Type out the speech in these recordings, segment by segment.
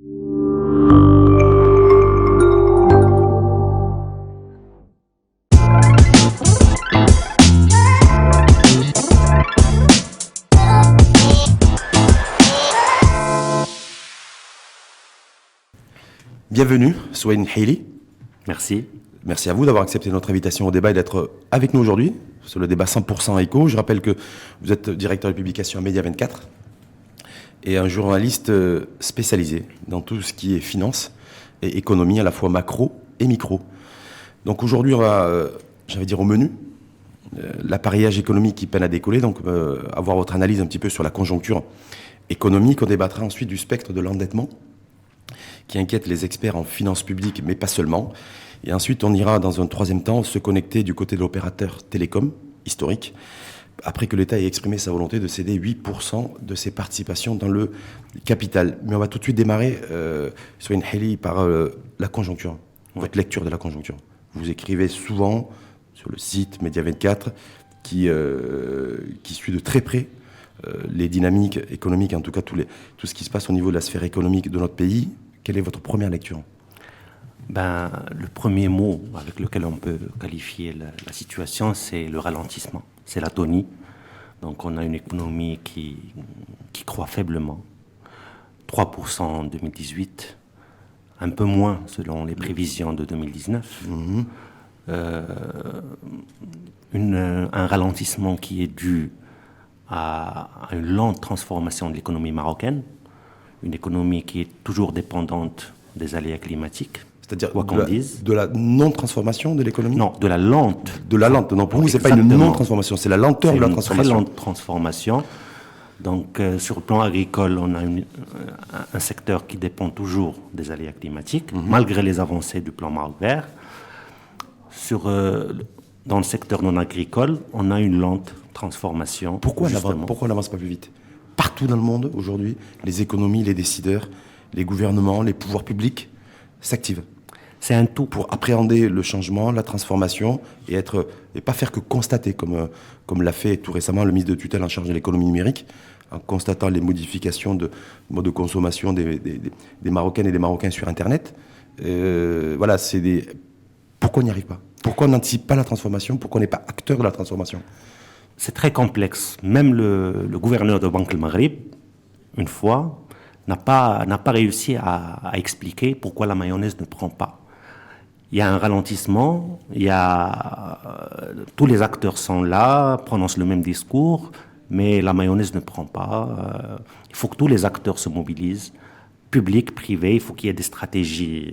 Bienvenue, Souaine Haili. Merci. Merci à vous d'avoir accepté notre invitation au débat et d'être avec nous aujourd'hui sur le débat 100% éco. Je rappelle que vous êtes directeur de publication à Média 24 et un journaliste spécialisé dans tout ce qui est finance et économie, à la fois macro et micro. Donc aujourd'hui, on va, j'allais dire au menu, l'appareillage économique qui peine à décoller, donc avoir votre analyse un petit peu sur la conjoncture économique. On débattra ensuite du spectre de l'endettement qui inquiète les experts en finances publiques, mais pas seulement. Et ensuite, on ira dans un troisième temps se connecter du côté de l'opérateur télécom historique, après que l'État ait exprimé sa volonté de céder 8% de ses participations dans le capital. Mais on va tout de suite démarrer, Souaine Haili, par la conjoncture, votre lecture de la conjoncture. Vous écrivez souvent sur le site Média 24 qui suit de très près les dynamiques économiques, en tout cas tout ce qui se passe au niveau de la sphère économique de notre pays. Quelle est votre première lecture ? Le premier mot avec lequel on peut qualifier la situation, c'est le ralentissement, c'est l'atonie. Donc on a une économie qui croît faiblement, 3% en 2018, un peu moins selon les prévisions de 2019. Un ralentissement qui est dû à une lente transformation de l'économie marocaine, une économie qui est toujours dépendante des aléas climatiques. C'est-à-dire quoi qu'on dise. De la non-transformation de l'économie ? Non, de la lente. De la lente. Non, pour vous, ce n'est pas une non-transformation, c'est la lenteur de la transformation. C'est une très lente transformation. Donc, sur le plan agricole, on a un secteur qui dépend toujours des aléas climatiques, malgré les avancées du plan Maroc Vert. Dans le secteur non agricole, on a une lente transformation. Pourquoi on n'avance pas plus vite ? Partout dans le monde, aujourd'hui, les économies, les décideurs, les gouvernements, les pouvoirs publics s'activent. C'est un tout. Pour appréhender le changement, la transformation et pas faire que constater, comme l'a fait tout récemment le ministre de tutelle en charge de l'économie numérique, en constatant les modifications de mode de consommation des Marocaines et des Marocains sur Internet. Pourquoi on n'y arrive pas ? Pourquoi on n'anticipe pas la transformation ? Pourquoi on n'est pas acteur de la transformation ? C'est très complexe. Même le gouverneur de Banque el Maghrib, une fois, n'a pas réussi à expliquer pourquoi la mayonnaise ne prend pas. Il y a un ralentissement, tous les acteurs sont là, prononcent le même discours, mais la mayonnaise ne prend pas. Il faut que tous les acteurs se mobilisent, public, privé, il faut qu'il y ait des stratégies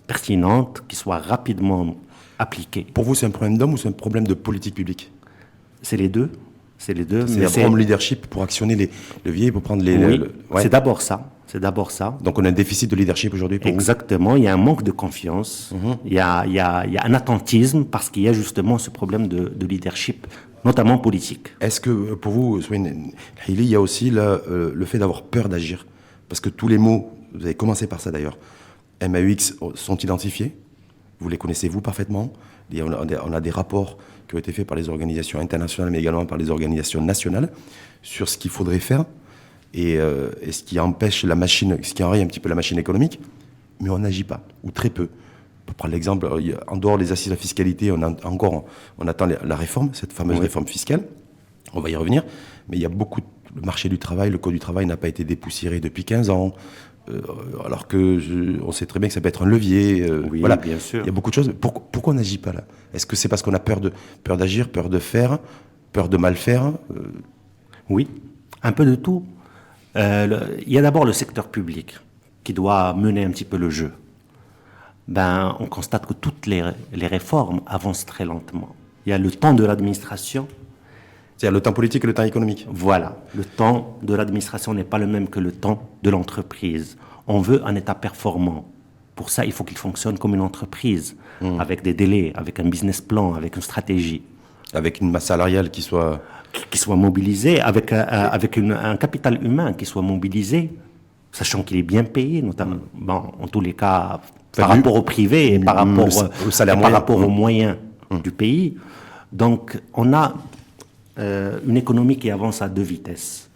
pertinentes qui soient rapidement appliquées. Pour vous, c'est un problème d'homme ou c'est un problème de politique publique ? C'est les deux. C'est un problème de leadership pour actionner les leviers, pour prendre les... Oui, c'est d'abord ça. Donc on a un déficit de leadership aujourd'hui pour Exactement, vous. Il y a un manque de confiance, il y a un attentisme parce qu'il y a justement ce problème de leadership, notamment politique. Est-ce que pour vous, Souaine Haili, il y a aussi le fait d'avoir peur d'agir ? Parce que tous les mots, vous avez commencé par ça d'ailleurs, MAUX sont identifiés, vous les connaissez vous parfaitement, on a des rapports qui ont été faits par les organisations internationales mais également par les organisations nationales sur ce qu'il faudrait faire et ce qui empêche ce qui enraye un petit peu la machine économique, mais on n'agit pas, ou très peu. Pour prendre l'exemple, en dehors des assises de la fiscalité, on attend la réforme, cette fameuse réforme fiscale, on va y revenir, mais il y a le marché du travail, le code du travail n'a pas été dépoussiéré depuis 15 ans, alors on sait très bien que ça peut être un levier. Voilà. Bien sûr. Il y a beaucoup de choses. Pourquoi on n'agit pas là ? Est-ce que c'est parce qu'on a peur d'agir, peur de faire, peur de mal faire ? Oui, un peu de tout. Il y a d'abord le secteur public qui doit mener un petit peu le jeu. On constate que toutes les réformes avancent très lentement. Il y a le temps de l'administration. C'est-à-dire le temps politique et le temps économique. Voilà. Le temps de l'administration n'est pas le même que le temps de l'entreprise. On veut un État performant. Pour ça, il faut qu'il fonctionne comme une entreprise, avec des délais, avec un business plan, avec une stratégie. Avec une masse salariale qui soit mobilisée, avec un capital humain qui soit mobilisé, sachant qu'il est bien payé, notamment, en tous les cas, par rapport au privé et par rapport aux moyens du pays. Donc, on a une économie qui avance à 2 vitesses.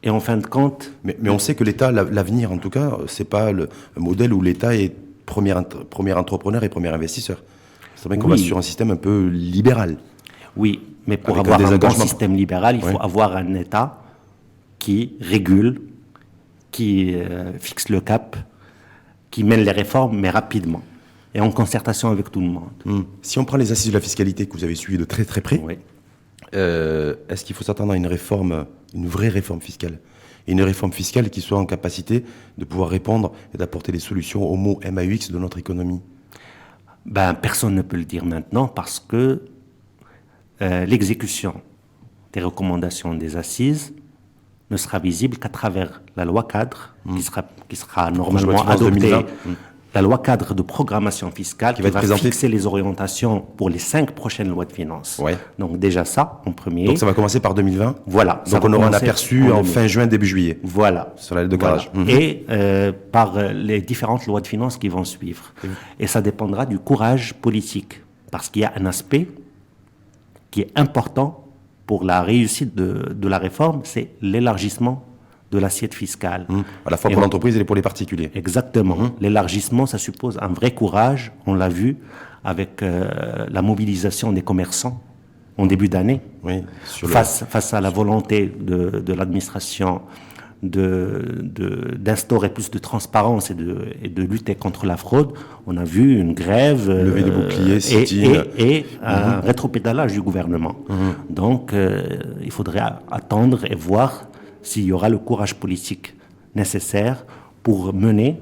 Et en fin de compte... Mais on sait que l'État, l'avenir en tout cas, c'est pas le modèle où l'État est premier entrepreneur et premier investisseur. C'est vrai qu'on va sur un système un peu libéral. Oui, mais pour avoir un bon système libéral, il faut avoir un État qui régule, qui fixe le cap, qui mène les réformes, mais rapidement, et en concertation avec tout le monde. Si on prend les assises de la fiscalité que vous avez suivies de très très près, est-ce qu'il faut s'attendre à une réforme, une vraie réforme fiscale? Et une réforme fiscale qui soit en capacité de pouvoir répondre et d'apporter des solutions aux maux MAUX de notre économie? Personne ne peut le dire maintenant parce que l'exécution des recommandations des assises ne sera visible qu'à travers la loi cadre qui sera normalement adoptée, la loi cadre de programmation fiscale qui va fixer les orientations pour les 5 prochaines lois de finances. Donc déjà ça, en premier. Donc ça va commencer par 2020. Voilà. Donc on aura un aperçu en fin juin, début juillet. Voilà. Sur la lettre de cadrage. Et par les différentes lois de finances qui vont suivre. Et ça dépendra du courage politique. Parce qu'il y a un aspect qui est important pour la réussite de la réforme, c'est l'élargissement de l'assiette fiscale. À la fois pour l'entreprise et pour les particuliers. Exactement. L'élargissement, ça suppose un vrai courage. On l'a vu avec la mobilisation des commerçants en début d'année. Face à la volonté de l'administration d'instaurer plus de transparence et de lutter contre la fraude, on a vu une grève, levée de boucliers, et un rétropédalage du gouvernement. Donc, il faudrait attendre et voir s'il y aura le courage politique nécessaire pour mener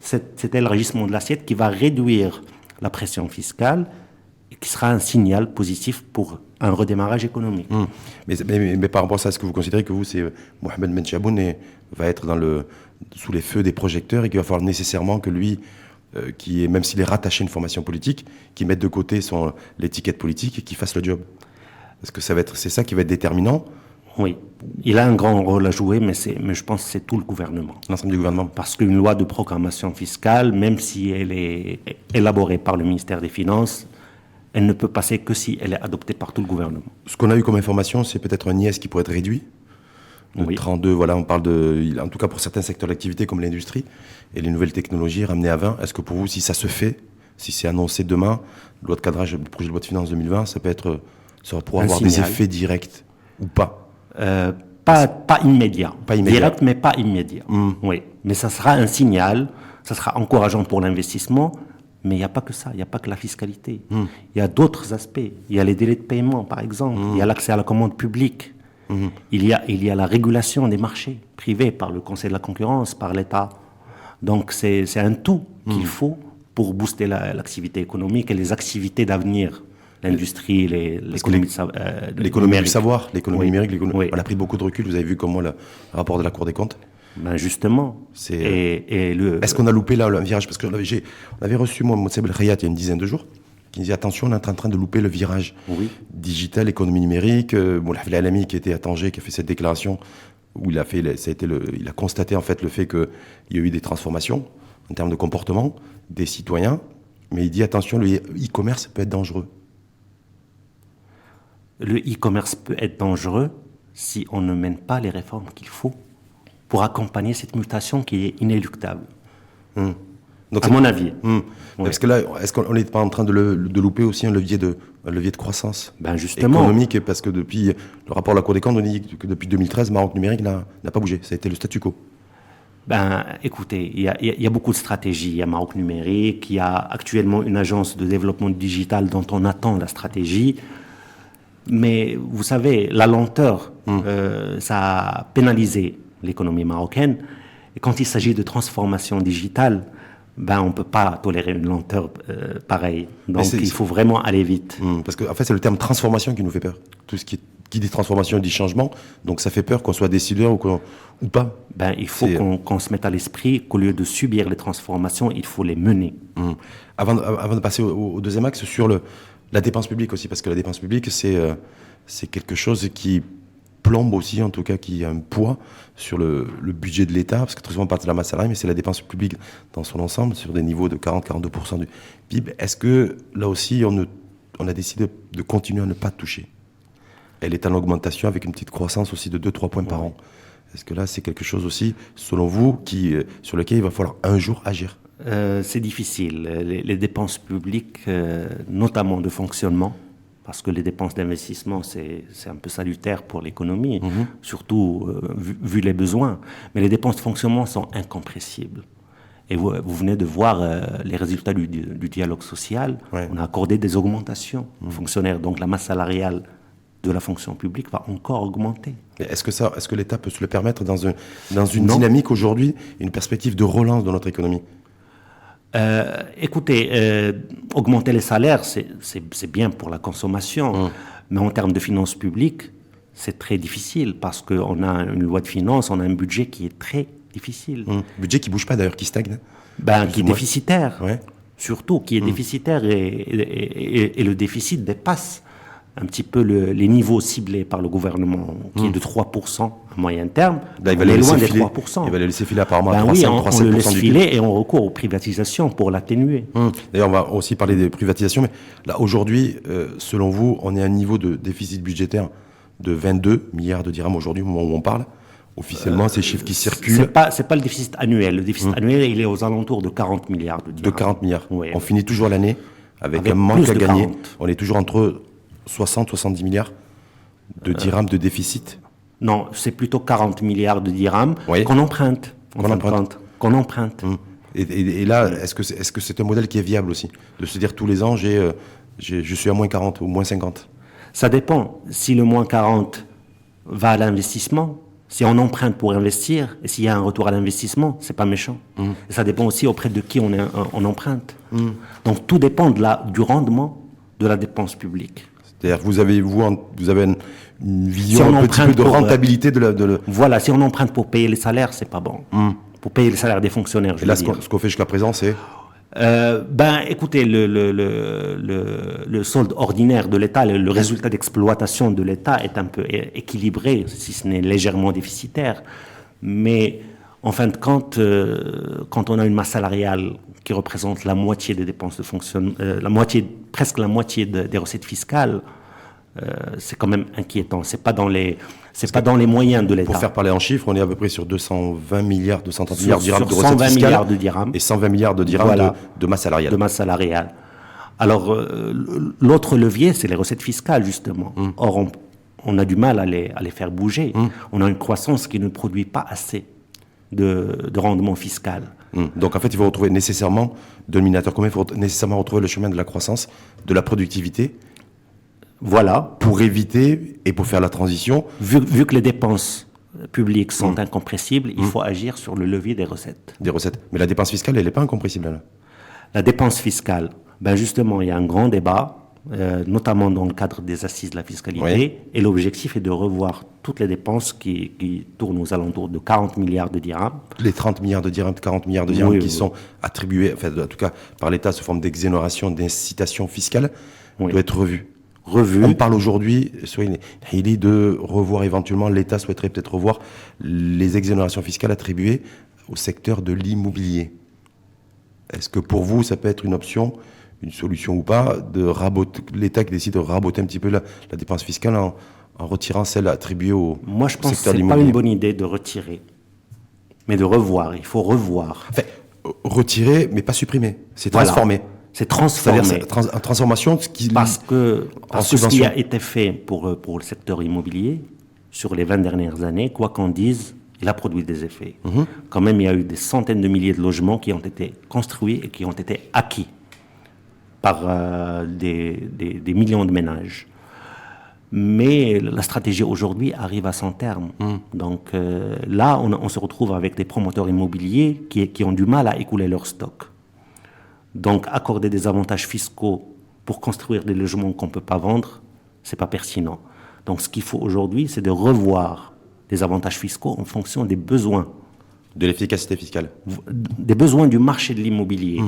cet élargissement de l'assiette qui va réduire la pression fiscale et qui sera un signal positif pour un redémarrage économique. Mais par rapport à ça, est-ce que vous considérez que Mohamed Benchaboun va être sous les feux des projecteurs et qu'il va falloir nécessairement que lui, même s'il est rattaché à une formation politique, qu'il mette de côté l'étiquette politique et qu'il fasse le job? Est-ce que c'est ça qui va être déterminant? Oui, il a un grand rôle à jouer, mais je pense que c'est tout le gouvernement. L'ensemble du gouvernement. Parce qu'une loi de programmation fiscale, même si elle est élaborée par le ministère des Finances, elle ne peut passer que si elle est adoptée par tout le gouvernement. Ce qu'on a eu comme information, c'est peut-être un IS qui pourrait être réduit. De 32, voilà, on parle en tout cas pour certains secteurs d'activité comme l'industrie et les nouvelles technologies ramenées à 20. Est-ce que pour vous, si ça se fait, si c'est annoncé demain, loi de cadrage, le projet de loi de finances 2020, ça pourra avoir des effets directs ou pas? Pas immédiat. Pas immédiat. Direct, mais pas immédiat. Oui. Mais ça sera un signal, ça sera encourageant pour l'investissement, mais il n'y a pas que ça, il n'y a pas que la fiscalité. Il y a d'autres aspects. Il y a les délais de paiement, par exemple. Il y a l'accès à la commande publique. Il y a la régulation des marchés privés par le Conseil de la concurrence, par l'État. Donc c'est un tout qu'il faut pour booster l'activité économique et les activités d'avenir. L'industrie, l'économie du savoir, l'économie numérique, on a pris beaucoup de recul. Vous avez vu comment le rapport de la Cour des comptes? Justement. Est-ce qu'on a loupé là un virage? Parce que on avait reçu Mousseb El Khayat il y a une dizaine de jours, qui disait attention, on est en train de louper le virage digital, économie numérique. Moulahfel Alami qui était à Tanger, qui a fait cette déclaration où il a constaté en fait le fait qu'il y a eu des transformations en termes de comportement des citoyens, mais il dit attention, le e-commerce peut être dangereux. Le e-commerce peut être dangereux si on ne mène pas les réformes qu'il faut pour accompagner cette mutation qui est inéluctable. Donc, à mon avis. Parce que là, est-ce qu'on n'est pas en train de louper aussi un levier de croissance justement. Économique? Parce que depuis le rapport de la Cour des comptes, on dit que depuis 2013, Maroc numérique n'a pas bougé. Ça a été le statu quo. Écoutez, il y a beaucoup de stratégies. Il y a Maroc numérique, il y a actuellement une agence de développement digital dont on attend la stratégie. Mais vous savez, la lenteur, ça a pénalisé l'économie marocaine. Et quand il s'agit de transformation digitale, on ne peut pas tolérer une lenteur pareille. Donc il faut vraiment aller vite. Parce qu'en fait, c'est le terme transformation qui nous fait peur. Tout ce qui dit transformation dit changement. Donc ça fait peur qu'on soit décideur ou pas. Il faut qu'on se mette à l'esprit qu'au lieu de subir les transformations, il faut les mener. Avant de passer au deuxième axe, sur la dépense publique aussi, parce que la dépense publique, c'est quelque chose qui plombe aussi, en tout cas, qui a un poids sur le budget de l'État, parce que très souvent on parle de la masse salariale, mais c'est la dépense publique dans son ensemble, sur des niveaux de 40-42% du PIB. Est-ce que, là aussi, on a décidé de continuer à ne pas toucher? Elle est en augmentation avec une petite croissance aussi de 2-3 points par an. Est-ce que là, c'est quelque chose aussi, selon vous, sur lequel il va falloir un jour agir? C'est difficile. Les dépenses publiques, notamment de fonctionnement, parce que les dépenses d'investissement, c'est un peu salutaire pour l'économie, surtout vu les besoins. Mais les dépenses de fonctionnement sont incompressibles. Et vous venez de voir les résultats du dialogue social. Ouais. On a accordé des augmentations aux fonctionnaires. Donc la masse salariale de la fonction publique va encore augmenter. Est-ce que l'État peut se le permettre dans une Non. dynamique aujourd'hui, une perspective de relance de notre économie? Écoutez, augmenter les salaires, c'est bien pour la consommation, mais en termes de finances publiques, c'est très difficile parce qu'on a une loi de finances, on a un budget qui est très difficile. Budget qui bouge pas d'ailleurs, qui stagne. Qui est déficitaire, Ouais. surtout, qui est déficitaire et le déficit dépasse un petit peu les niveaux ciblés par le gouvernement, qui est de 3% à moyen terme. Là, il va on les est laisser loin des filer. 3%. Il va les laisser filer apparemment à Oui, 3,5, on 3,7% le laisse du PIB. filer et on recourt aux privatisations pour l'atténuer. D'ailleurs, on va aussi parler des privatisations, mais là, aujourd'hui, selon vous, on est à un niveau de déficit budgétaire de 22 milliards de dirhams aujourd'hui, au moment où on parle. Officiellement, ces chiffres qui circulent. C'est pas le déficit annuel. Le déficit annuel, il est aux alentours de 40 milliards de dirhams. De 40 milliards. Oui. On finit toujours l'année avec Avec un manque plus à de gagner. 40. On est toujours entre 60-70 milliards de dirhams de déficit. Non, c'est plutôt 40 milliards de dirhams Oui. qu'on emprunte. Qu'on emprunte. Qu'on emprunte. Et là, est-ce que c'est un modèle qui est viable aussi? De se dire tous les ans, je suis à moins 40 ou moins 50? Ça dépend. Si le moins 40 va à l'investissement, si on emprunte pour investir, et s'il y a un retour à l'investissement, c'est pas méchant. Et ça dépend aussi auprès de qui on emprunte. Donc tout dépend du rendement de la dépense publique. C'est-à-dire que vous avez une vision Si on un petit peu emprunte de pour, rentabilité de Voilà, si on emprunte pour payer les salaires, c'est pas bon. Pour payer les salaires des fonctionnaires, je Et là, veux dire. ce qu'on fait jusqu'à présent, c'est... Écoutez, le solde ordinaire de l'État, le résultat d'exploitation de l'État est un peu équilibré, si ce n'est légèrement déficitaire. Mais en fin de compte, quand on a une masse salariale qui représente la moitié des dépenses de fonctionnement, presque la moitié des recettes fiscales, c'est quand même inquiétant. C'est pas dans les moyens de l'État. Pour faire parler en chiffres, on est à peu près sur 220 milliards, 230 Sur- milliards de dirhams sur de recettes 120 fiscales milliards de dirhams. et 120 milliards de dirhams Voilà. de masse salariale. De masse salariale. Alors, l'autre levier, c'est les recettes fiscales, justement. Or, on a du mal à les faire bouger. On a une croissance qui ne produit pas assez de rendement fiscal. Donc en fait, il faut retrouver nécessairement, dénominateur commun, il faut nécessairement retrouver le chemin de la croissance, de la productivité, Voilà. pour éviter et pour faire la transition. Vu que les dépenses publiques sont incompressibles, il faut agir sur le levier des recettes. Des recettes. Mais la dépense fiscale, elle n'est pas incompressible, là. La dépense fiscale, justement, il y a un grand débat, notamment dans le cadre des assises de la fiscalité, Oui. et l'objectif est de revoir toutes les dépenses qui tournent aux alentours de 40 milliards de dirhams. Les 30 milliards de dirhams, 40 milliards de dirhams Oui, qui oui. sont attribués, enfin, en tout cas par l'État sous forme d'exonération, d'incitation fiscale, Oui. doit être revu. Revues. On parle aujourd'hui, il est de revoir éventuellement, l'État souhaiterait peut-être revoir les exonérations fiscales attribuées au secteur de l'immobilier. Est-ce que pour vous, ça peut être une option, une solution ou pas, l'État qui décide de raboter un petit peu la dépense fiscale en retirant celle attribuée au Moi, je pense que secteur ce de n'est pas l'immobilier? une bonne idée de retirer, mais de revoir. Il faut revoir. Enfin, retirer, mais pas supprimer. C'est Voilà. transformer. C'est transformer. C'est-à-dire en transformation, ce qui... Parce que ce qui subvention. a été fait pour le secteur immobilier sur les 20 dernières années, quoi qu'on dise, il a produit des effets. Quand même, il y a eu des centaines de milliers de logements qui ont été construits et qui ont été acquis par des millions de ménages. Mais la stratégie aujourd'hui arrive à son terme. Donc là, on se retrouve avec des promoteurs immobiliers qui ont du mal à écouler leur stock. Donc accorder des avantages fiscaux pour construire des logements qu'on ne peut pas vendre, c'est pas pertinent. Donc ce qu'il faut aujourd'hui, c'est de revoir les avantages fiscaux en fonction des besoins. De l'efficacité fiscale. Des besoins du marché de l'immobilier.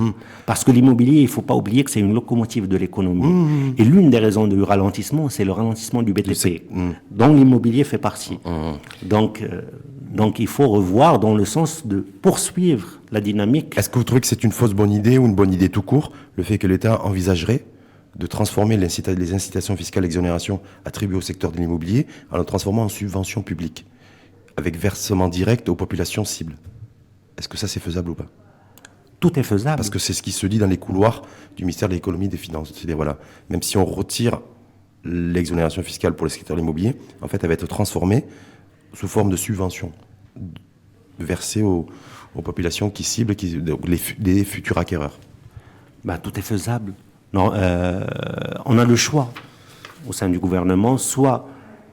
Parce que l'immobilier, il ne faut pas oublier que c'est une locomotive de l'économie. Et l'une des raisons du ralentissement, c'est le ralentissement du BTP, dont l'immobilier fait partie. Donc il faut revoir dans le sens de poursuivre la dynamique. Est-ce que vous trouvez que c'est une fausse bonne idée ou une bonne idée tout court, le fait que l'État envisagerait de transformer les incitations fiscales exonérations attribuées au secteur de l'immobilier en le transformant en subvention publique, avec versement direct aux populations cibles. Est-ce que ça, c'est faisable ou pas? Tout est faisable. Parce que c'est ce qui se dit dans les couloirs du ministère de l'économie et des finances. C'est-à-dire, voilà, même si on retire l'exonération fiscale pour le secteur de l'immobilier, en fait, elle va être transformée sous forme de subvention versée aux populations qui ciblent les futurs acquéreurs. Ben, tout est faisable. Non, on a le choix au sein du gouvernement, soit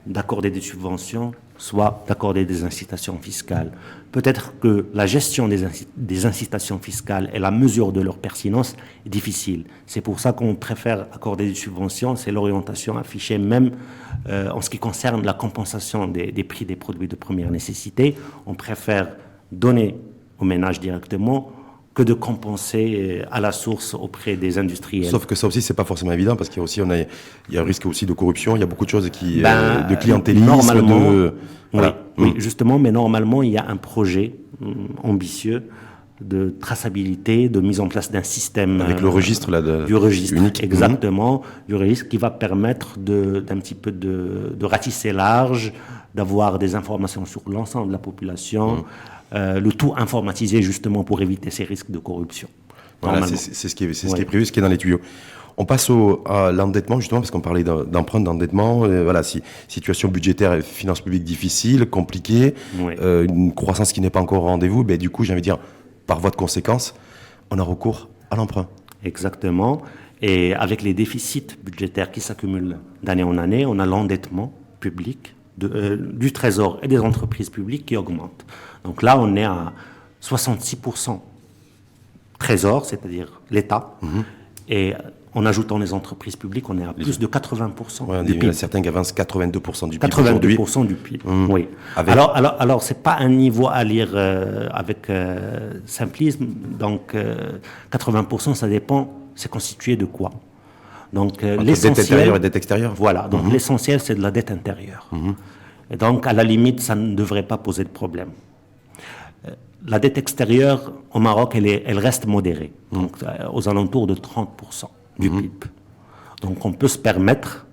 d'accorder des subventions, soit d'accorder des incitations fiscales. Peut-être que la gestion des incitations fiscales et la mesure de leur pertinence est difficile. C'est pour ça qu'on préfère accorder des subventions. C'est l'orientation affichée même en ce qui concerne la compensation des prix des produits de première nécessité. On préfère donner aux ménages directement que de compenser à la source auprès des industriels. Sauf que ça aussi, c'est pas forcément évident, parce qu'il y a aussi, il y a un risque aussi de corruption, il y a beaucoup de choses de clientélisme, normalement, voilà. Oui, justement, mais normalement, il y a un projet ambitieux de traçabilité, de mise en place d'un système... Avec le registre, là, du registre, unique. Exactement, du registre qui va permettre d'un petit peu de ratisser large, d'avoir des informations sur l'ensemble de la population, le tout informatisé justement pour éviter ces risques de corruption. Voilà, c'est ce qui est prévu, ce qui est dans les tuyaux. On passe à l'endettement, justement, parce qu'on parlait d'emprunt, d'endettement. Voilà, situation budgétaire et finances publiques difficiles, compliquées, une croissance qui n'est pas encore au rendez-vous. Du coup, j'ai envie de dire, par voie de conséquence, on a recours à l'emprunt. Exactement. Et avec les déficits budgétaires qui s'accumulent d'année en année, on a l'endettement public du Trésor et des entreprises publiques qui augmente. Donc là, on est à 66% Trésor, c'est-à-dire l'État, et en ajoutant les entreprises publiques, on est à plus de 80% du PIB. Il y a certains qui avancent 82% du PIB 82% du PIB, oui. Alors c'est pas un niveau à lire avec simplisme, donc 80%, ça dépend, c'est constitué de quoi? Donc l'essentiel... Dette intérieure et dette extérieure. Voilà, donc l'essentiel, c'est de la dette intérieure. Et donc, à la limite, ça ne devrait pas poser de problème. La dette extérieure, au Maroc, elle reste modérée, donc aux alentours de 30% du PIB. Donc, on peut se permettre,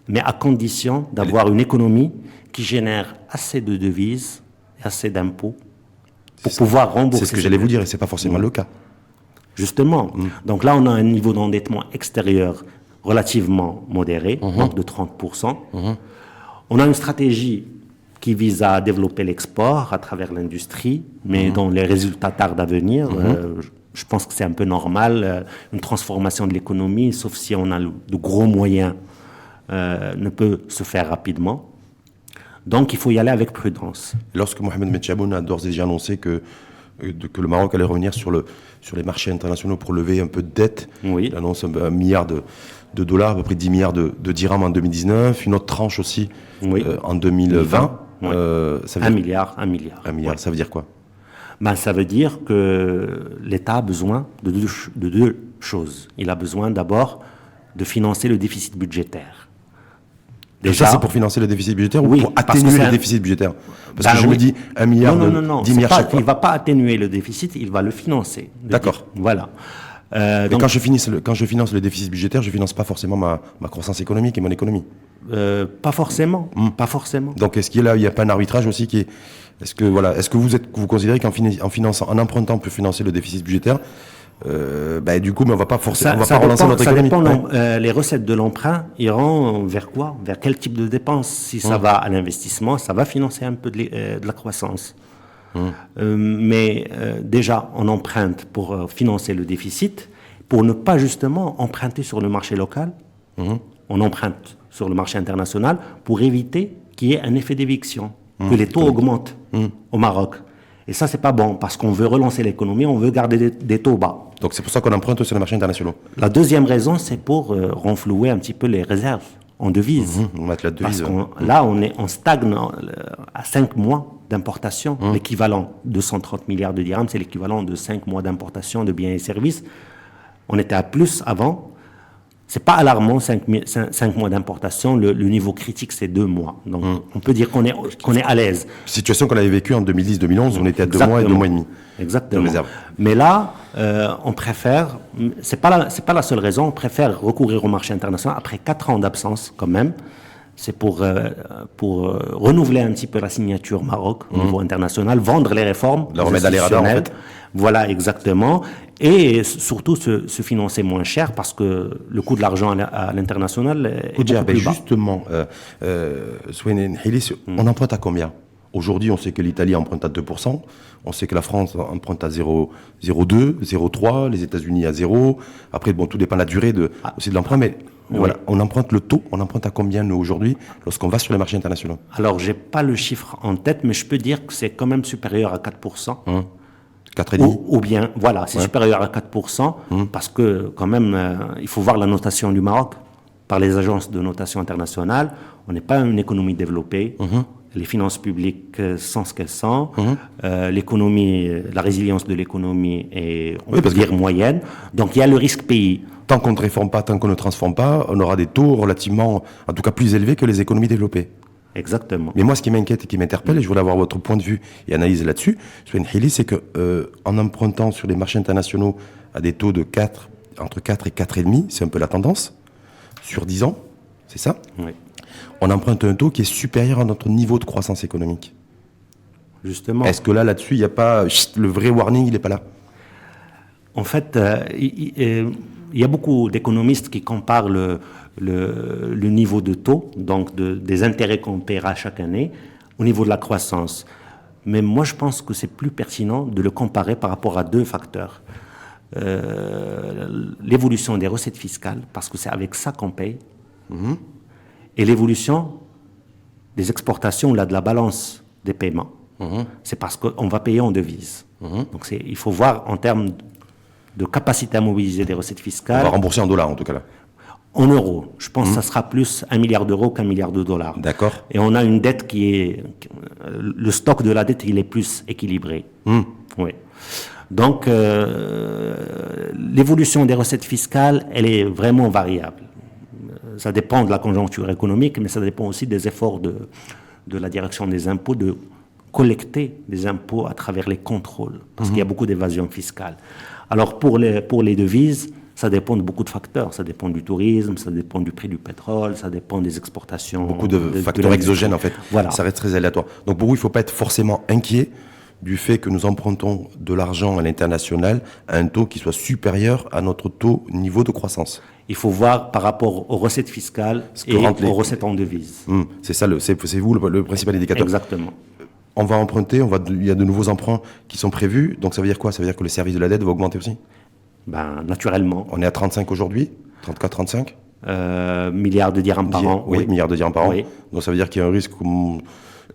mais à condition d'avoir une économie qui génère assez de devises, assez d'impôts, pour pouvoir rembourser. C'est ce que j'allais vous dire, et ce n'est pas forcément le cas. Justement. Donc là, on a un niveau d'endettement extérieur relativement modéré, donc de 30%. On a une stratégie qui vise à développer l'export à travers l'industrie, mais dont les résultats tardent à venir. Je pense que c'est un peu normal. Une transformation de l'économie, sauf si on a de gros moyens, ne peut se faire rapidement. Donc il faut y aller avec prudence. Lorsque Mohamed Metchaboun a d'ores et déjà annoncé que le Maroc allait revenir sur les marchés internationaux pour lever un peu de dette, il annonce 1 milliard de dollars, à peu près 10 milliards de dirhams en 2019, une autre tranche aussi en 2020. Ça veut 1 milliard. 1 milliard. Ça veut dire quoi? Ça veut dire que l'État a besoin de deux choses. Il a besoin d'abord de financer le déficit budgétaire. Déjà, c'est pour financer le déficit budgétaire ou pour atténuer le déficit budgétaire? Parce que je me dis 1 milliard, 10 milliards chaque fois. Il ne va pas atténuer le déficit, il va le financer. D'accord. Voilà. Donc, quand je finance le déficit budgétaire, je ne finance pas forcément ma croissance économique et mon économie. Pas forcément. Pas forcément. Donc, est-ce qu'il n'y a pas un arbitrage aussi qui est... Est-ce que vous considérez en empruntant, on peut financer le déficit budgétaire? Du coup, mais on va pas forcément, on va pas relancer notre économie. Ça dépend. Les recettes de l'emprunt iront vers quoi? Vers quel type de dépenses? Si ça va à l'investissement, ça va financer un peu de la croissance. Mais déjà, on emprunte pour financer le déficit, pour ne pas justement emprunter sur le marché local. On emprunte sur le marché international pour éviter qu'il y ait un effet d'éviction, que les taux augmentent au Maroc. Et ça, c'est pas bon, parce qu'on veut relancer l'économie, on veut garder des taux bas. Donc c'est pour ça qu'on emprunte sur les marchés internationaux. La deuxième raison, c'est pour renflouer un petit peu les réserves en devises. Parce que là, on stagne à 5 mois d'importation. L'équivalent de 130 milliards de dirhams, c'est l'équivalent de 5 mois d'importation de biens et services. On était à plus avant. C'est pas alarmant, 5 mois d'importation. Le niveau critique, c'est 2 mois. Donc, on peut dire qu'on est à l'aise. Situation qu'on avait vécue en 2010-2011, on était à 2 mois et 2 mois et demi. Exactement. Mais là, on préfère, c'est pas la seule raison, on préfère recourir au marché international après 4 ans d'absence, quand même. C'est pour renouveler un petit peu la signature Maroc au niveau international, vendre les réformes. La remettre dans les radars, en fait. Voilà, exactement. Et surtout se financer moins cher parce que le coût de l'argent à l'international est beaucoup plus bas. Justement, Souene Hilis, on emprunte à combien? Aujourd'hui, on sait que l'Italie emprunte à 2%, on sait que la France emprunte à 0,2, 0,3, les États-Unis à 0. Après, bon, tout dépend de la durée aussi de l'emprunt, mais voilà, on emprunte le taux, on emprunte à combien, nous, aujourd'hui, lorsqu'on va sur les marchés internationaux? Alors, j'ai pas le chiffre en tête, mais je peux dire que c'est quand même supérieur à 4%. 4,5. Ou bien, voilà, c'est supérieur à 4%, parce que, quand même, il faut voir la notation du Maroc par les agences de notation internationale. On n'est pas une économie développée. Les finances publiques sont ce qu'elles sont. L'économie, la résilience de l'économie est, on peut dire, moyenne. Donc, il y a le risque pays. Tant qu'on ne réforme pas, tant qu'on ne transforme pas, on aura des taux relativement, en tout cas plus élevés que les économies développées. Exactement. Mais moi, ce qui m'inquiète et qui m'interpelle, et je voulais avoir votre point de vue et analyse là-dessus, Souene Hilis, c'est que en empruntant sur les marchés internationaux à des taux de 4, entre 4 et 4,5, c'est un peu la tendance, sur 10 ans, c'est ça? Oui. On emprunte un taux qui est supérieur à notre niveau de croissance économique. Justement. Est-ce que là-dessus, il n'y a pas, le vrai warning, il n'est pas là? En fait, il y a beaucoup d'économistes qui comparent le niveau de taux, donc des intérêts qu'on paiera chaque année, au niveau de la croissance. Mais moi, je pense que c'est plus pertinent de le comparer par rapport à deux facteurs. L'évolution des recettes fiscales, parce que c'est avec ça qu'on paye, et l'évolution des exportations, là, de la balance des paiements. C'est parce qu'on va payer en devises. Donc il faut voir en termes de capacité à mobiliser des recettes fiscales. On va rembourser en dollars, en tout cas là. En euros. Je pense que ça sera plus 1 milliard d'euros qu'1 milliard de dollars. D'accord. Et on a une dette qui est... Le stock de la dette, il est plus équilibré. Oui. Donc, l'évolution des recettes fiscales, elle est vraiment variable. Ça dépend de la conjoncture économique, mais ça dépend aussi des efforts de la direction des impôts de collecter des impôts à travers les contrôles, parce qu'il y a beaucoup d'évasion fiscale. Alors, pour les devises, ça dépend de beaucoup de facteurs. Ça dépend du tourisme, ça dépend du prix du pétrole, ça dépend des exportations. Beaucoup de facteurs exogènes, en fait. Voilà. Ça reste très aléatoire. Donc, pour vous, il ne faut pas être forcément inquiet du fait que nous empruntons de l'argent à l'international à un taux qui soit supérieur à notre taux niveau de croissance. Il faut voir par rapport aux recettes fiscales et aux recettes en devises. C'est ça, c'est vous le principal indicateur. Exactement. On va emprunter, il y a de nouveaux emprunts qui sont prévus. Donc ça veut dire quoi? Ça veut dire que le service de la dette va augmenter aussi? Ben, naturellement. On est à 35 aujourd'hui, 34, 35 milliards de dirhams par an. Oui, milliards de dirhams par an. Oui. Donc ça veut dire qu'il y a un risque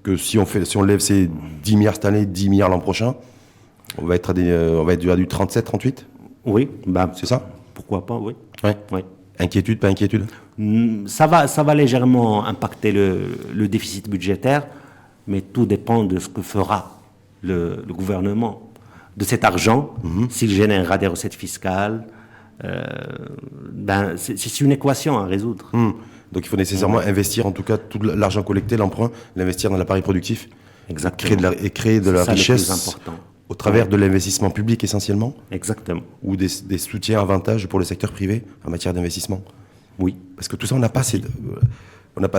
que si on lève ces 10 milliards cette année, 10 milliards l'an prochain, on va être à du 37, 38? Oui. Ben, c'est ça? Pourquoi pas, oui. Ouais. Oui. Inquiétude, pas inquiétude? Ça va légèrement impacter le déficit budgétaire, mais tout dépend de ce que fera le gouvernement de cet argent, s'il générera des recettes fiscales. C'est une équation à résoudre. Donc il faut nécessairement investir, en tout cas, tout l'argent collecté, l'emprunt, l'investir dans l'appareil productif. Exactement. Créer de la richesse au travers de l'investissement public essentiellement. Exactement. Ou des soutiens avantages pour le secteur privé en matière d'investissement. Oui. Parce que tout ça, on n'a pas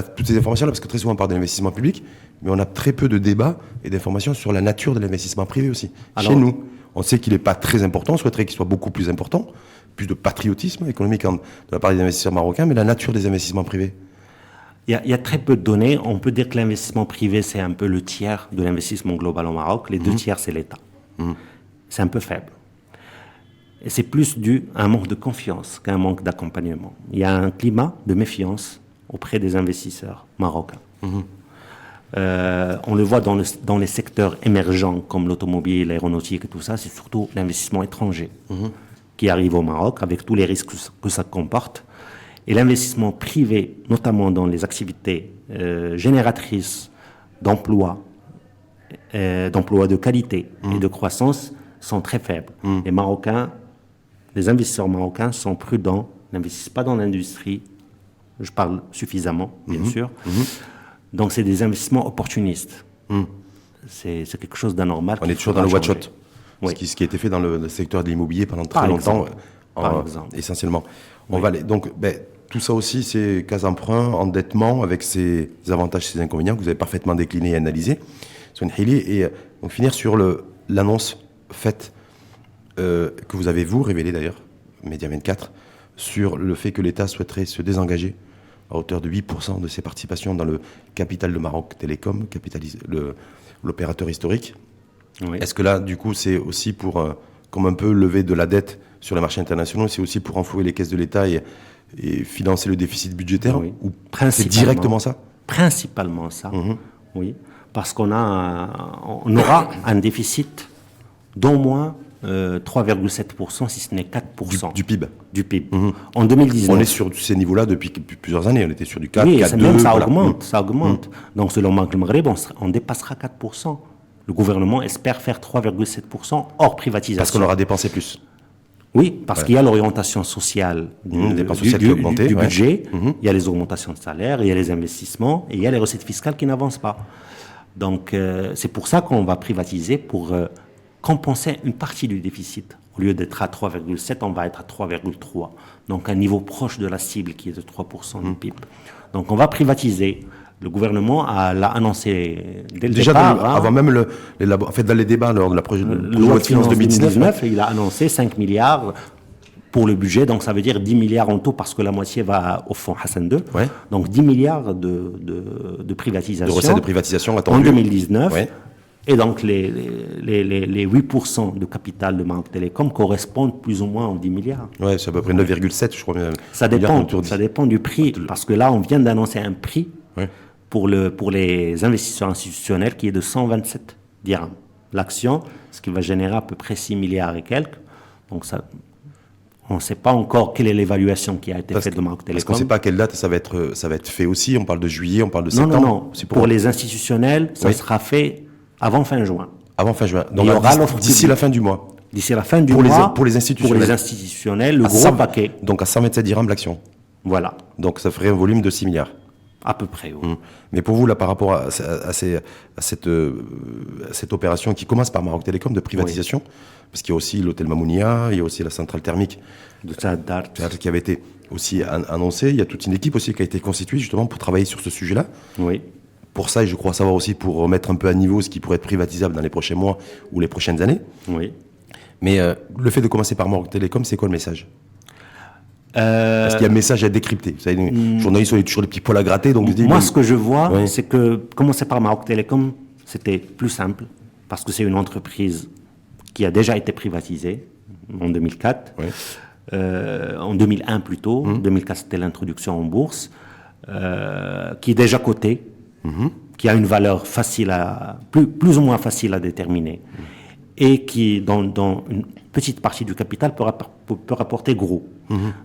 toutes ces informations-là, parce que très souvent on parle de l'investissement public, mais on a très peu de débats et d'informations sur la nature de l'investissement privé aussi. Alors, chez nous, on sait qu'il n'est pas très important, on souhaiterait qu'il soit beaucoup plus important, plus de patriotisme économique de la part des investisseurs marocains, mais la nature des investissements privés. Il y a très peu de données. On peut dire que l'investissement privé, c'est un peu le tiers de l'investissement global au Maroc. Les deux tiers, c'est l'État. C'est un peu faible. Et c'est plus dû à un manque de confiance qu'à un manque d'accompagnement. Il y a un climat de méfiance auprès des investisseurs marocains. On le voit dans les secteurs émergents comme l'automobile, l'aéronautique et tout ça, c'est surtout l'investissement étranger qui arrive au Maroc avec tous les risques que ça comporte. Et l'investissement privé, notamment dans les activités génératrices d'emplois de qualité et de croissance, sont très faibles. Les investisseurs marocains sont prudents, n'investissent pas dans l'industrie. Je parle suffisamment, bien sûr. Donc, c'est des investissements opportunistes. C'est quelque chose d'anormal. On est toujours dans le watch-out. Oui. Ce qui a été fait dans le secteur de l'immobilier pendant très longtemps, par exemple. essentiellement. On va aller. Donc, tout ça aussi, c'est cas emprunt, endettement, avec ses avantages et ses inconvénients que vous avez parfaitement déclinés et analysés. Et on finir sur l'annonce faite, que vous avez, vous, révélée d'ailleurs, Média 24, sur le fait que l'État souhaiterait se désengager à hauteur de 8% de ses participations dans le capital de Maroc Télécom, l'opérateur historique. Oui. Est-ce que là, du coup, c'est aussi pour, comme un peu lever de la dette sur les marchés internationaux, c'est aussi pour enflouer les caisses de l'État et financer le déficit budgétaire? Oui. Ou c'est directement ça? Principalement ça, oui. Parce qu'on aura un déficit d'au moins 3,7%, si ce n'est 4%. Du PIB. Du PIB. En 2019. On est sur ces niveaux-là depuis plusieurs années. On était sur du 4, oui, 4, 2. Même ça augmente, ça augmente. Donc, selon Banque du Maghreb, on dépassera 4%. Le gouvernement espère faire 3,7% hors privatisation. Parce qu'on aura dépensé plus. Oui, parce qu'il y a l'orientation sociale du budget, il y a les augmentations de salaire, il y a les investissements, et il y a les recettes fiscales qui n'avancent pas. Donc, c'est pour ça qu'on va privatiser pour compenser une partie du déficit. Au lieu d'être à 3,7, on va être à 3,3. Donc, un niveau proche de la cible qui est de 3% du PIB. Donc, on va privatiser. Le gouvernement l'a annoncé dès le départ. Avant même dans les débats lors de la loi de finances 2019, il a annoncé 5 milliards pour le budget. Donc, ça veut dire 10 milliards en tout parce que la moitié va au fonds Hassan II. Ouais. Donc, 10 milliards de privatisation. De recettes de privatisation attendues. En 2019. Ouais. Et donc, les 8% de capital de Maroc Télécom correspondent plus ou moins aux 10 milliards. Oui, c'est à peu près 9,7, je crois. Ça dépend du prix. Parce que là, on vient d'annoncer un prix pour les investisseurs institutionnels qui est de 127 dirhams. L'action, ce qui va générer à peu près 6 milliards et quelques. Donc, ça, on ne sait pas encore quelle est l'évaluation qui a été faite de Maroc Télécom. Parce qu'on ne sait pas à quelle date ça va être fait aussi. On parle de juillet, on parle de septembre. Non. Pour les institutionnels, ça sera fait avant fin juin. Avant fin juin. Donc, d'ici la fin du mois. D'ici la fin du mois. Pour les institutionnels. Pour les institutionnels, le gros paquet. Donc, à 127 dirhams l'action. Voilà. Donc, ça ferait un volume de 6 milliards. À peu près, oui. Mais pour vous, là, par rapport à cette opération qui commence par Maroc Télécom de privatisation, parce qu'il y a aussi l'hôtel Mamounia, il y a aussi la centrale thermique de Saad-Dart qui avait été aussi annoncée. Il y a toute une équipe aussi qui a été constituée justement pour travailler sur ce sujet-là. Oui. Pour ça, et je crois savoir aussi pour remettre un peu à niveau ce qui pourrait être privatisable dans les prochains mois ou les prochaines années. Oui. Mais le fait de commencer par Maroc Télécom, c'est quoi le message ? Parce qu'il y a un message à décrypter. Vous savez, les journalistes ont toujours des petits poils à gratter. Donc ce que je vois, c'est que commencer par Maroc Télécom, c'était plus simple, parce que c'est une entreprise qui a déjà été privatisée en 2004, en 2001 plutôt. 2004, c'était l'introduction en bourse, qui est déjà cotée, qui a une valeur plus ou moins facile à déterminer, et qui, dans une petite partie du capital, peut rapporter gros.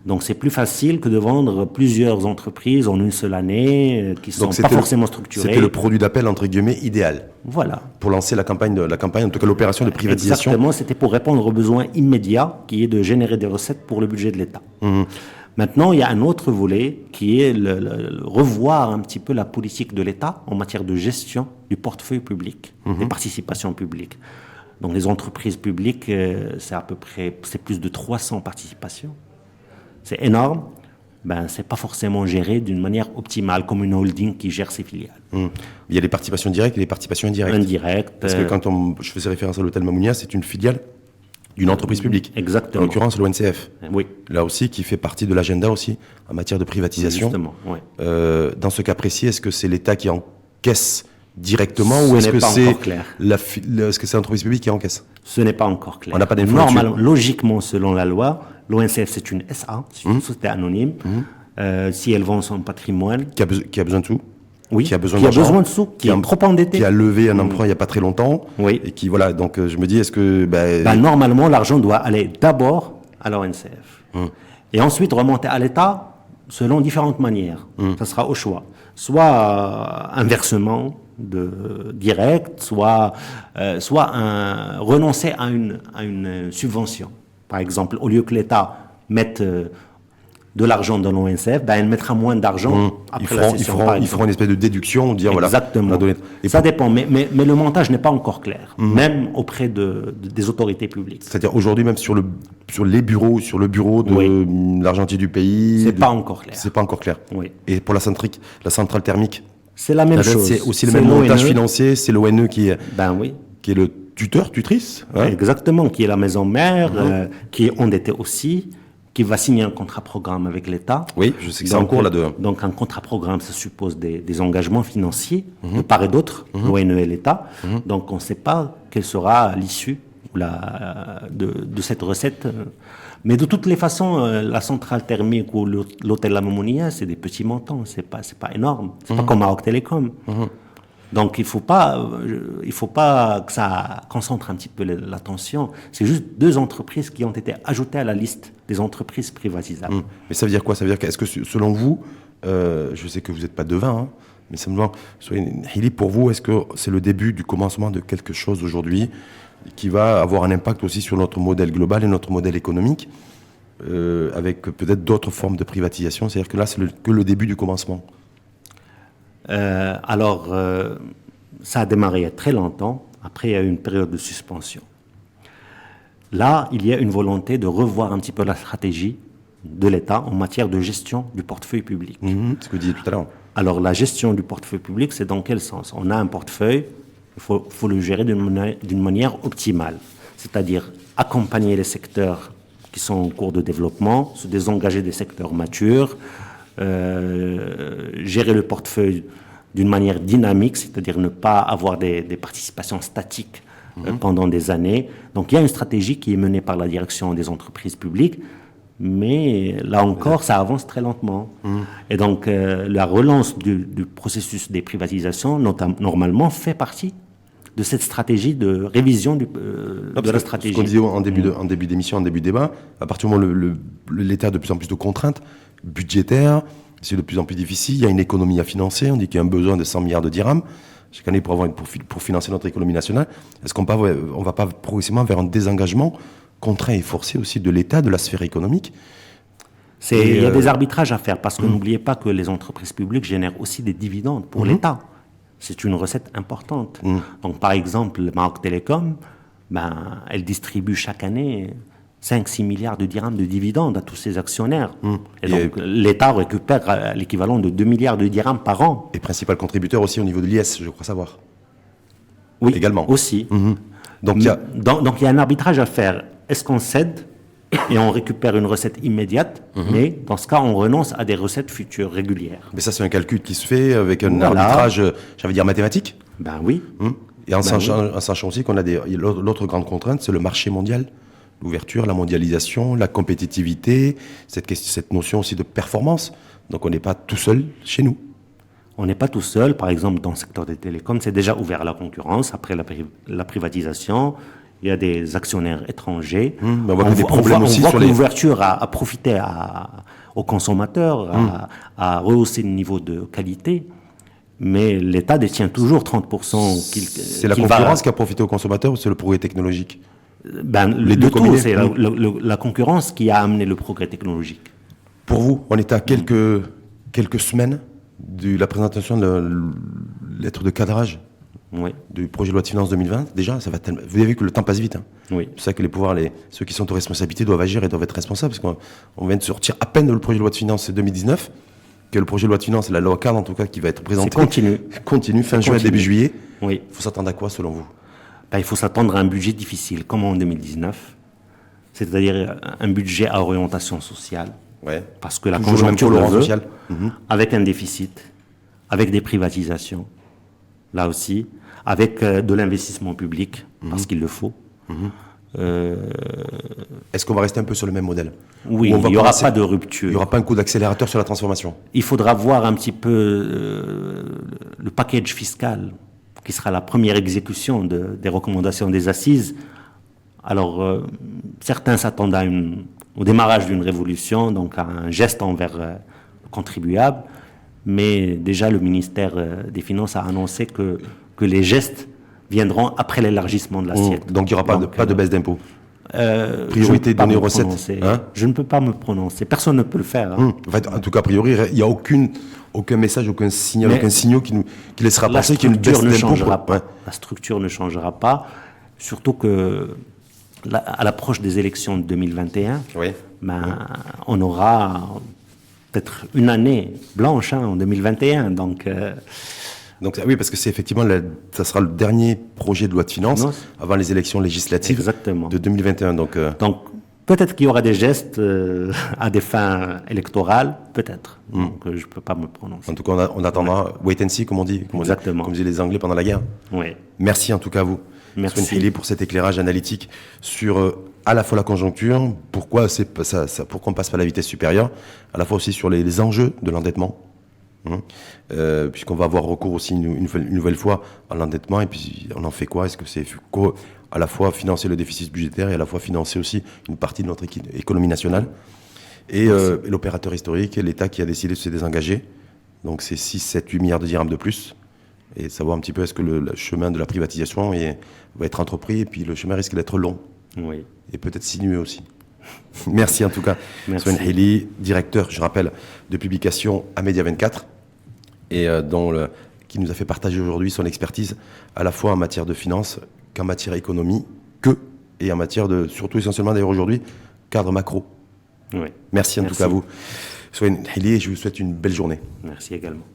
Donc c'est plus facile que de vendre plusieurs entreprises en une seule année, qui ne sont pas forcément structurées. C'était le produit d'appel, entre guillemets, idéal. Voilà. Pour lancer la campagne, en tout cas l'opération de privatisation. Exactement, c'était pour répondre aux besoins immédiats, qui est de générer des recettes pour le budget de l'État. Maintenant, il y a un autre volet qui est revoir un petit peu la politique de l'État en matière de gestion du portefeuille public, des participations publiques. Donc les entreprises publiques, c'est plus de 300 participations. C'est énorme. C'est pas forcément géré d'une manière optimale, comme une holding qui gère ses filiales. Il y a les participations directes et les participations indirectes. Indirectes. Parce que quand je faisais référence à l'hôtel Mamounia, c'est une filiale d'une entreprise publique. Exactement. En l'occurrence, l'ONCF. Oui. Là aussi, qui fait partie de l'agenda aussi en matière de privatisation. Justement, oui. Dans ce cas précis, est-ce que c'est l'État qui encaisse directement ou est-ce que c'est l'entreprise publique qui encaisse? Ce n'est pas encore clair. On n'a pas d'informations. Normalement, logiquement, selon la loi, l'ONCF c'est une SA, c'est une société anonyme. Si elle vend son patrimoine, qui a besoin de sous, oui, qui a besoin de sous, qui est trop endetté, qui a levé un emprunt il n'y a pas très longtemps, oui, et qui voilà. Donc je me dis, est-ce que normalement l'argent doit aller d'abord à l'ONCF et ensuite remonter à l'État selon différentes manières. Ça sera au choix, soit un versement direct, soit renoncer à une subvention. Par exemple, au lieu que l'État mette de l'argent dans l'ONCF, ben, elle mettra moins d'argent après la session. Ils feront une espèce de déduction, dire exactement. Voilà. Et ça dépend, mais le montage n'est pas encore clair, même auprès des autorités publiques. C'est-à-dire aujourd'hui même sur les bureaux, sur le bureau de l'argentier du pays. C'est pas encore clair. C'est pas encore clair. Oui. Et pour la centrale thermique. C'est la même chose. C'est aussi le même montage financier. C'est l'ONE qui est le tutrice. Hein. Exactement, qui est la maison mère, qui est endettée aussi, qui va signer un contrat programme avec l'État. Oui, je sais que c'est en cours là-dedans. Donc un contrat programme, ça suppose des engagements financiers de part et d'autre, l'ONE et l'État. Donc on ne sait pas quelle sera l'issue de cette recette. Mais de toutes les façons, la centrale thermique ou l'hôtel La Mamounia, c'est des petits montants, c'est pas énorme. C'est pas comme Maroc Télécom. Donc il faut pas que ça concentre un petit peu l'attention. C'est juste 2 entreprises qui ont été ajoutées à la liste des entreprises privatisables. Mais ça veut dire quoi? Ça veut dire qu'est-ce que selon vous, je sais que vous n'êtes pas devin, mais ça me demande, pour vous, est-ce que c'est le début du commencement de quelque chose aujourd'hui qui va avoir un impact aussi sur notre modèle global et notre modèle économique, avec peut-être d'autres formes de privatisation? C'est-à-dire que là, c'est que le début du commencement. Ça a démarré il y a très longtemps. Après, il y a eu une période de suspension. Là, il y a une volonté de revoir un petit peu la stratégie de l'État en matière de gestion du portefeuille public. Ce que vous disiez tout à l'heure. Alors, la gestion du portefeuille public, c'est dans quel sens? On a un portefeuille, il faut le gérer d'une manière optimale, c'est-à-dire accompagner les secteurs qui sont en cours de développement, se désengager des secteurs matures, gérer le portefeuille d'une manière dynamique, c'est-à-dire ne pas avoir des participations statiques pendant des années. Donc il y a une stratégie qui est menée par la direction des entreprises publiques, mais là encore, ça avance très lentement. Et donc la relance du processus des privatisations, normalement, fait partie de cette stratégie de révision de la stratégie. Ce qu'on disait en début d'émission, en début de débat, à partir du moment où l'État a de plus en plus de contraintes budgétaires, c'est de plus en plus difficile, il y a une économie à financer, on dit qu'il y a un besoin de 100 milliards de dirhams chaque année pour financer notre économie nationale. Est-ce qu'on ne va pas progressivement vers un désengagement contraint et forcé aussi de l'État, de la sphère économique? Il y a des arbitrages à faire, parce que n'oubliez pas que les entreprises publiques génèrent aussi des dividendes pour l'État. C'est une recette importante. Donc, par exemple, Maroc Télécom, elle distribue chaque année 5-6 milliards de dirhams de dividendes à tous ses actionnaires. Et donc, l'État récupère l'équivalent de 2 milliards de dirhams par an. Et principal contributeur aussi au niveau de l'IS, je crois savoir. Oui, également. Aussi. Donc, il y a un arbitrage à faire. Est-ce qu'on cède et on récupère une recette immédiate, mais dans ce cas, on renonce à des recettes futures régulières? Mais ça, c'est un calcul qui se fait avec un arbitrage, j'allais dire mathématique. Oui. Et en sachant aussi qu'on a l'autre grande contrainte, c'est le marché mondial. L'ouverture, la mondialisation, la compétitivité, cette notion aussi de performance. Donc on n'est pas tout seul chez nous. On n'est pas tout seul. Par exemple, dans le secteur des télécoms, c'est déjà ouvert à la concurrence. Après la privatisation, il y a des actionnaires étrangers. On voit que l'ouverture a profité aux consommateurs, à rehausser le niveau de qualité. Mais l'État détient toujours 30%. C'est la concurrence qui a profité aux consommateurs ou c'est le progrès technologique? Les deux combinés. C'est la concurrence qui a amené le progrès technologique. Pour vous, on est à quelques semaines de la présentation de la lettre de cadrage du projet de loi de finances 2020. Déjà, ça va tellement... Vous avez vu que le temps passe vite. Oui. C'est ça que les pouvoirs, ceux qui sont aux responsabilités doivent agir et doivent être responsables, parce qu'on vient de sortir à peine le projet de loi de finances 2019, que le projet de loi de finances, la loi cadre en tout cas, qui va être présenté. Continue, fin juin, début juillet. Oui. Il faut s'attendre à quoi selon vous? Il faut s'attendre à un budget difficile, comme en 2019, c'est-à-dire un budget à orientation sociale, parce que la conjoncture le veut, avec un déficit, avec des privatisations, là aussi, avec de l'investissement public, parce qu'il le faut. Est-ce qu'on va rester un peu sur le même modèle? Oui, il n'y aura pas de rupture. Il n'y aura pas un coup d'accélérateur sur la transformation? Il faudra voir un petit peu le package fiscal, qui sera la première exécution des recommandations des assises. Alors, certains s'attendent au démarrage d'une révolution, donc à un geste envers le contribuable, mais déjà le ministère des Finances a annoncé que les gestes viendront après l'élargissement de l'assiette. Donc il n'y aura pas de baisse d'impôts? Priorité donnée aux recettes, hein? Je ne peux pas me prononcer. Personne ne peut le faire. Hein. En fait, en tout cas, a priori, il n'y a aucun message, aucun signal, aucun signal qui laissera penser qu'il y a une baisse d'impôt. La structure ne changera pas, surtout que à l'approche des élections de 2021, on aura peut-être une année blanche en 2021. Donc, oui, parce que c'est effectivement, ça sera le dernier projet de loi de finances avant les élections législatives de 2021. Donc peut-être qu'il y aura des gestes à des fins électorales, peut-être. Donc, je ne peux pas me prononcer. En tout cas, on attendra wait and see, comme on dit. Exactement. Comme disaient les Anglais pendant la guerre. Oui. Merci en tout cas à vous. Merci. Souane Hili pour cet éclairage analytique sur à la fois la conjoncture, pourquoi on passe pas à la vitesse supérieure, à la fois aussi sur les enjeux de l'endettement. Puisqu'on va avoir recours aussi une nouvelle fois à l'endettement, et puis on en fait quoi? Est-ce que c'est à la fois financer le déficit budgétaire et à la fois financer aussi une partie de notre économie nationale et l'opérateur historique, l'État qui a décidé de se désengager, donc c'est 6, 7, 8 milliards de dirhams de plus, et savoir un petit peu est-ce que le chemin de la privatisation va être entrepris, et puis le chemin risque d'être long, et peut-être sinueux aussi. Merci en tout cas, Souane Hili, directeur, je rappelle, de publication à Média 24, et qui nous a fait partager aujourd'hui son expertise à la fois en matière de finance qu'en matière économie, et en matière de, surtout essentiellement d'ailleurs aujourd'hui, cadre macro. Merci en tout cas à vous, Souane Hili, et je vous souhaite une belle journée. Merci également.